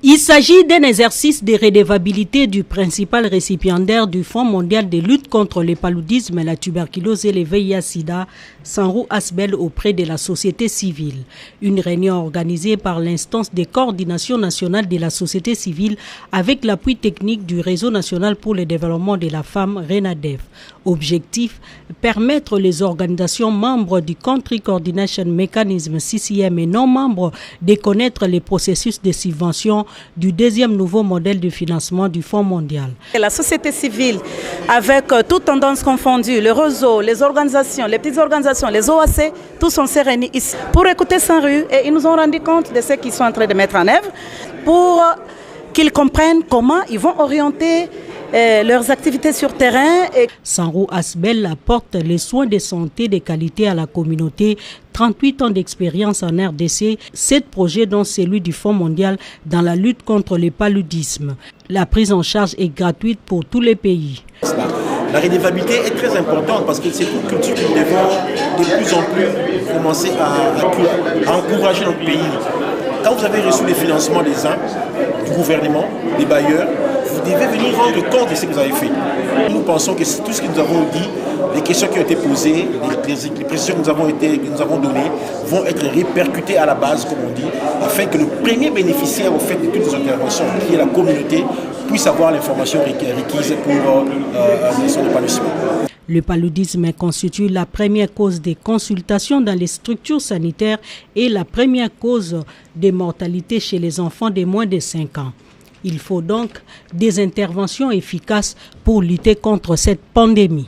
Il s'agit d'un exercice de redevabilité du principal récipiendaire du Fonds mondial de lutte contre le paludisme, la tuberculose et le VIH-Sida, Sanrou Asbel, auprès de la société civile. Une réunion organisée par l'instance de coordination nationale de la société civile avec l'appui technique du Réseau national pour le développement de la femme, RENADEF. Objectif, permettre les organisations membres du Country Coordination Mechanism CCM et non membres de connaître les processus de subvention du deuxième nouveau modèle de financement du Fonds mondial. La société civile, avec toutes tendances confondues, le réseau, les organisations, les petites organisations, les OAC, tous on s'est réunis ici pour écouter Sanrou et ils nous ont rendu compte de ce qu'ils sont en train de mettre en œuvre pour qu'ils comprennent comment ils vont orienter leurs activités sur terrain. Sanrou Asbel apporte les soins de santé de qualité à la communauté. 38 ans d'expérience en RDC, 7 projets dont celui du Fonds mondial dans la lutte contre le paludisme. La prise en charge est gratuite pour tous les pays. La redevabilité est très importante parce que c'est une culture que nous devons de plus en plus commencer à encourager notre pays. Quand vous avez reçu les financements des uns, du gouvernement, des bailleurs, vous devez venir rendre compte de ce que vous avez fait. Nous pensons que tout ce que nous avons dit, les questions qui ont été posées, les précisions que nous avons données vont être répercutées à la base, comme on dit, afin que le premier bénéficiaire au fait de toutes les interventions, qui est la communauté, puisse avoir l'information requise pour son épanouissement. Le paludisme constitue la première cause de consultation dans les structures sanitaires et la première cause de mortalité chez les enfants de moins de 5 ans. Il faut donc des interventions efficaces pour lutter contre cette pandémie.